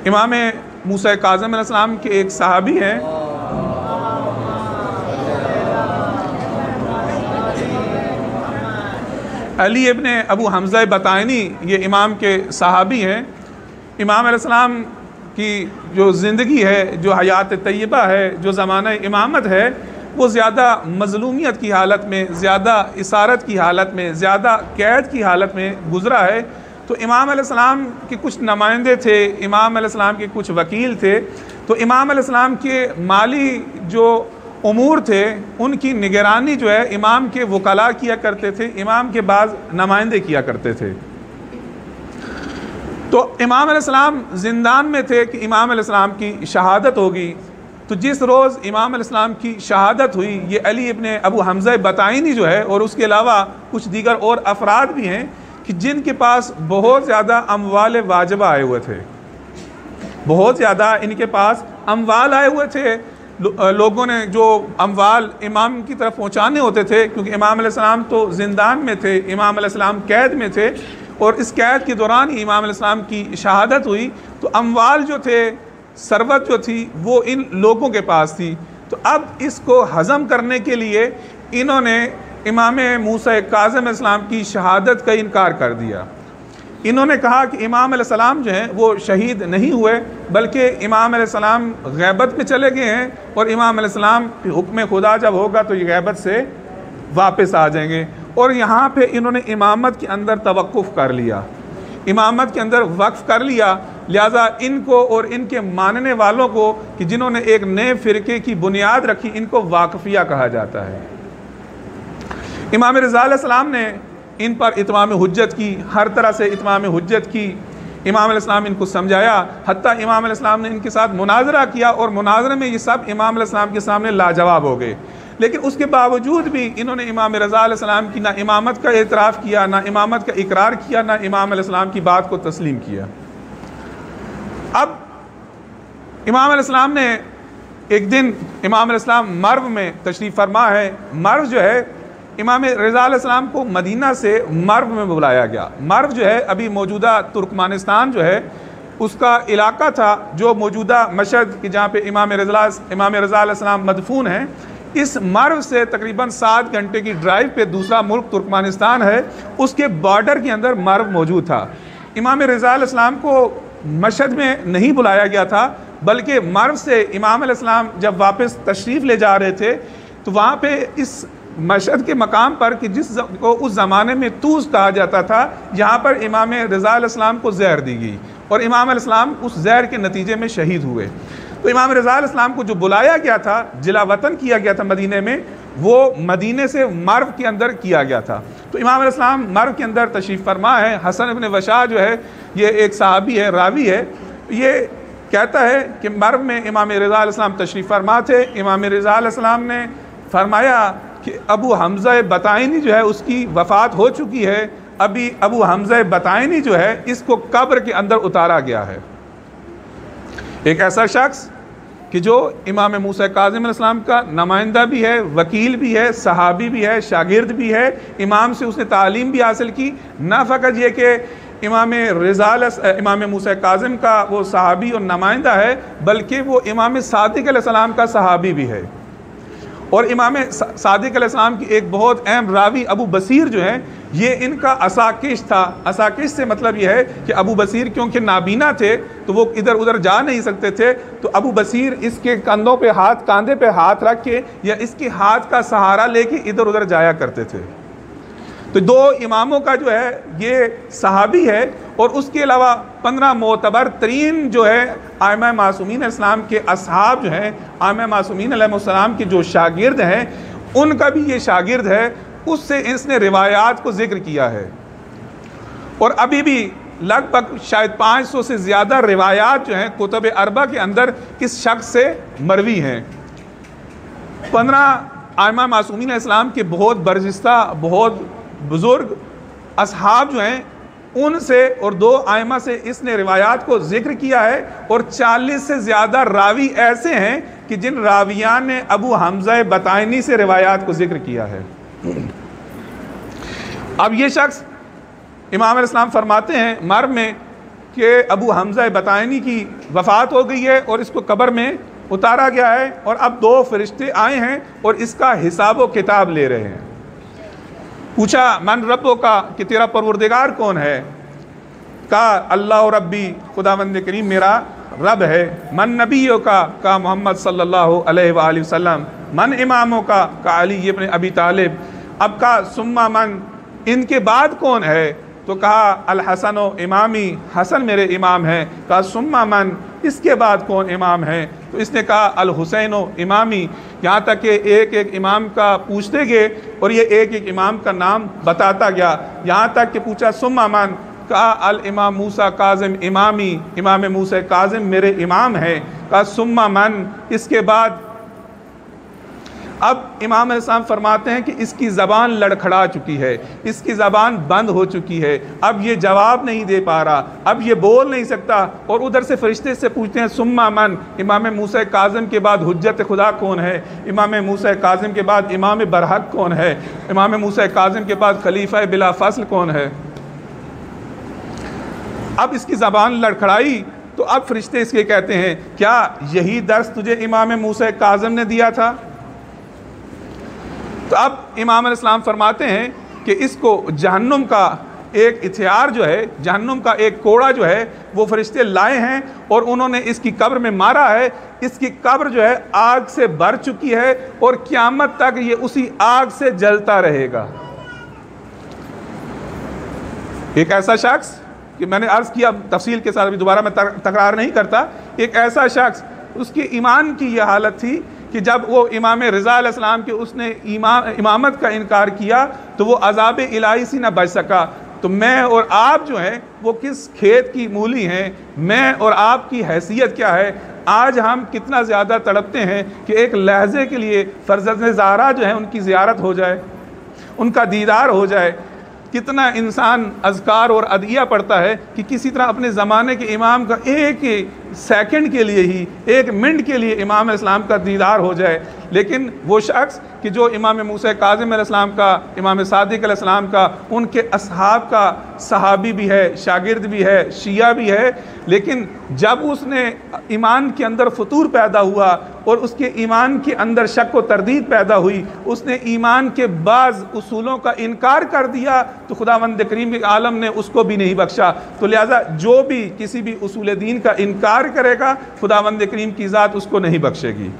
इमाम मूसा काज़िम अलैहिस्सलाम के एक सहाबी हैं, अली इब्न अबू हमज़ा बताइनी, ये इमाम के सहाबी हैं। इमाम अलैहिस्सलाम की जो ज़िंदगी है, जो हयात तय्यबा है, जो ज़माना इमामत है, वो ज़्यादा मज़लूमियत की हालत में, ज़्यादा इसारत की हालत में, ज़्यादा कैद की हालत में गुज़रा है। तो इमाम अलैहिस्सलाम के कुछ नुमाइंदे थे, इमाम अलैहिस्सलाम के कुछ वकील थे। तो इमाम अलैहिस्सलाम के माली जो उमूर थे उनकी निगरानी जो है इमाम के वकला किया करते थे, इमाम के बाज़ नुमाइंदे किया करते थे। तो इमाम अलैहिस्सलाम ज़िंदान में थे कि इमाम अलैहिस्सलाम की शहादत होगी। तो जिस रोज़ इमाम अलैहिस्सलाम की शहादत हुई, ये अली इब्न अबू हमज़ा बताइनी जो है, और उसके अलावा कुछ दीगर और अफराद भी हैं कि जिनके पास बहुत ज़्यादा अमवाल वाजिबा आए हुए थे, बहुत ज़्यादा इनके पास अमवाल आए हुए थे। लोगों ने जो अमवाल इमाम की तरफ पहुँचाने होते थे, क्योंकि इमाम अलैहिस्सलाम तो ज़िंदान में थे, इमाम अलैहिस्सलाम कैद में थे, और इस कैद के दौरान ही इमाम अलैहिस्सलाम की शहादत हुई। तो अमवाल जो थे, सरवत जो थी, वो इन लोगों के पास थी। तो अब इसको हज़म करने के लिए इन्होंने इमाम मूसा काज़िम अलैहिस्सलाम की शहादत का इनकार कर दिया। इन्होंने कहा कि इमाम अलैहिस्सलाम जो हैं वो शहीद नहीं हुए, बल्कि इमाम अलैहिस्सलाम गैबत पे चले गए हैं, और इमाम अलैहिस्सलाम हुक्म खुदा जब होगा तो ये गैबत से वापस आ जाएंगे। और यहाँ पे इन्होंने इमामत के अंदर तवक्कुफ़ कर लिया, इमामत के अंदर वक्फ़ कर लिया। लिहाजा इनको और इनके मानने वालों को कि जिन्होंने एक नए फ़िरके की बुनियाद रखी, इनको वाक़फ़िया कहा जाता है। इमाम रज़ा अलैहिस्सलाम ने इन पर इत्माम हुज्जत की, हर तरह से इत्माम हुज्जत की। इमाम अलैहिस्सलाम इनको समझाया, हत्ता इमाम अलैहिस्सलाम ने इनके साथ मुनाजरा किया, और मुनाजरे में ये सब इमाम अलैहिस्सलाम के सामने लाजवाब हो गए। लेकिन उसके बावजूद भी इन्होंने इमाम रज़ा अलैहिस्सलाम की ना इमामत का एतराफ़ किया, ना इमामत का इकरार किया, ना इमाम अलैहिस्सलाम की बात को तस्लीम किया। अब इमाम अलैहिस्सलाम ने एक दिन, इमाम अलैहिस्सलाम मर्व में तशरीफ़ फरमा है। मर्व जो है, इमाम रज़ा अलैहिस्सलाम को मदीना से मर्व में बुलाया गया। मर्व जो है अभी मौजूदा तुर्कमानिस्तान जो है उसका इलाका था, जो मौजूदा मशहद कि जहाँ पे इमाम रज़ा अलैहिस्सलाम मदफून हैं। इस मर्व से तकरीबन 7 घंटे की ड्राइव पे दूसरा मुल्क तुर्कमानिस्तान है, उसके बॉर्डर के अंदर मर्व मौजूद था। इमाम रज़ा अलैहिस्सलाम को मशहद में नहीं बुलाया गया था, बल्कि मर्व से इमाम अलैहिस्सलाम जब वापस तशरीफ़ ले जा रहे थे, तो वहाँ पे इस मशहद के मकाम पर कि जिस को उस ज़माने में तूज़ कहा जाता था, यहाँ पर इमाम रज़ा अलैहिस्सलाम को ज़हर दी गई, और इमाम अलैहिस्सलाम उस ज़हर के नतीजे में शहीद हुए। तो इमाम रज़ा अलैहिस्सलाम को जो बुलाया गया था, जिला वतन किया गया था मदीने में, वो मदीने से मर्व के अंदर किया गया था। तो इमाम अलैहिस्सलाम मर्व के अंदर तशरीफ़ फरमा है। हसन इब्न वशा जो है, ये एक सहाबी है, रावी है, ये कहता है कि मर्व में इमाम रज़ा अलैहिस्सलाम तशरीफ़ फरमा थे। इमाम रज़ा अलैहिस्सलाम ने फरमाया कि अबू हमज़ा बताइनी जो है उसकी वफ़ात हो चुकी है, अभी अबू हमज़ा बताइनी जो है इसको कब्र के अंदर उतारा गया है। एक ऐसा शख्स कि जो इमाम मूसा काज़िम अलैहिस्सलाम का नुमाइंदा भी है, वकील भी है, सहाबी भी है, शागिर्द भी है, इमाम से उसने तालीम भी हासिल की। ना फ़कत ये कि इमाम मूसा काज़िम का वो सहाबी और नुमाइंदा है, बल्कि वो इमाम सादिक अलैहिस्सलाम का सहाबी भी है। और इमाम सादिक अलैहिस्सलाम की एक बहुत अहम रावी अबू बसीर जो है, ये इनका असाकिश था। असाकिश से मतलब ये है कि अबू बसीर क्योंकि नाबीना थे तो वो इधर उधर जा नहीं सकते थे, तो अबू बसीर इसके कंधों पे हाथ, कांधे पे हाथ रख के या इसके हाथ का सहारा लेके इधर उधर जाया करते थे। तो 2 इमामों का जो है ये सहाबी है, और उसके अलावा 15 मोतबर तरीन जो है आइमा मासूमीन अलैहिस्सलाम के असहाब जो हैं, आइमा मासूमीन अलैहिस्सलाम के जो शागिर्द हैं, उनका भी ये शागिर्द है, उससे इसने रिवायात को ज़िक्र किया है। और अभी भी लगभग शायद 500 से ज़्यादा रिवायात जो हैं कुतुब अरबा के किस किस शख्स से मरवी हैं। 15 आइमा मासूमीन अलैहिस्सलाम के बहुत बरजिस्ता, बहुत बुज़ुर्ग असहाब जो हैं उनसे और 2 आइमा से इसने रिवायात को ज़िक्र किया है। और 40 से ज़्यादा रावी ऐसे हैं कि जिन रावियान ने अबू हमज़ा बताइनी से रिवायात को ज़िक्र किया है। अब ये शख्स इमाम अलैहिस्सलाम फरमाते हैं मर्व में कि अबू हमज़ा बतायनी की वफ़ात हो गई है और इसको कब्र में उतारा गया है और अब 2 फरिश्ते आए हैं और इसका हिसाब व किताब ले रहे हैं। पूछा मन रब्बो का, कि तेरा परवरदिगार कौन है? कहा अल्लाह रब्बी, खुदावंद करीम मेरा रब है। मन नबियों का मोहम्मद सल्लल्लाहु अलैहि वसल्लम। मन इमामों का अली इब्न अबी तालिब। अब कहा सुम्मा मन, इनके बाद कौन है? तो कहा अल हसन इमामी, हसन मेरे इमाम हैं। कहा सुम्मा मन, इसके बाद कौन इमाम है? तो इसने कहा अल हुसैन इमामी। यहाँ तक कि एक एक इमाम का पूछते गए और ये एक एक इमाम का नाम बताता गया। यहाँ तक कि पूछा सुम्मा मन, कहा अल इमाम मूसा काज़िम इमामी, इमाम मूसा काज़िम मेरे इमाम हैं। कहा सुम्मा मन, इसके बाद। अब इमाम अलैहिस्सलाम फरमाते हैं कि इसकी ज़बान लड़खड़ा चुकी है, इसकी ज़बान बंद हो चुकी है, अब ये जवाब नहीं दे पा रहा, अब ये बोल नहीं सकता। और उधर से फरिश्ते से पूछते हैं सुम्मा मन, इमाम मूसा काज़िम के बाद हुज्जत खुदा कौन है? इमाम मूसा काज़िम के बाद इमाम बरहक कौन है? इमाम मूसा काज़िम के बाद खलीफा बिला फसल कौन है? अब इसकी ज़बान लड़खड़ाई तो अब फरिश्ते इसके कहते हैं क्या यही दर्स तुझे इमाम मूसा काज़िम ने दिया था? तो अब इमाम अलैहिस्सलाम फरमाते हैं कि इसको जहन्नुम का एक हथियार जो है, जहन्नुम का एक कोड़ा जो है वो फरिश्ते लाए हैं और उन्होंने इसकी कब्र में मारा है। इसकी कब्र जो है आग से भर चुकी है और क़यामत तक ये उसी आग से जलता रहेगा। एक ऐसा शख्स कि मैंने अर्ज़ किया तफसील के साथ, अभी दोबारा मैं तकरार नहीं करता, एक ऐसा शख्स उसकी ईमान की यह हालत थी कि जब वो इमाम रज़ा अलैहिस्सलाम के उसने इमामत का इनकार किया तो वो अज़ाब इलाही से न बच सका। तो मैं और आप जो हैं वो किस खेत की मूली हैं, मैं और आपकी हैसियत क्या है? आज हम कितना ज़्यादा तड़पते हैं कि एक लहजे के लिए फ़रज़ंद ज़हरा जो है उनकी ज़ियारत हो जाए, उनका दीदार हो जाए। कितना इंसान अज़कार और अदिया पढ़ता है कि किसी तरह अपने ज़माने के इमाम का एक सेकंड के लिए ही, एक मिनट के लिए इमाम अलैहिस्सलाम का दीदार हो जाए। लेकिन वो शख्स कि जो इमाम मूसा काज़िम अलैहिस्सलाम का, इमाम सादिक अलैहिस्सलाम का, उनके असहाब का सहाबी भी है, शागिर्द भी है, शिया भी है, लेकिन जब उसने ईमान के अंदर फतूर पैदा हुआ और उसके ईमान के अंदर शक व तरदीद पैदा हुई, उसने ईमान के बाज़ उसूलों का इनकार कर दिया, तो खुदावंद करीम आलम ने उसको भी नहीं बख्शा। तो लिहाजा जो भी किसी भी उसूल दीन का इनकार करेगा, खुदावंद करीम की ज़ात उसको नहीं बख्शेगी।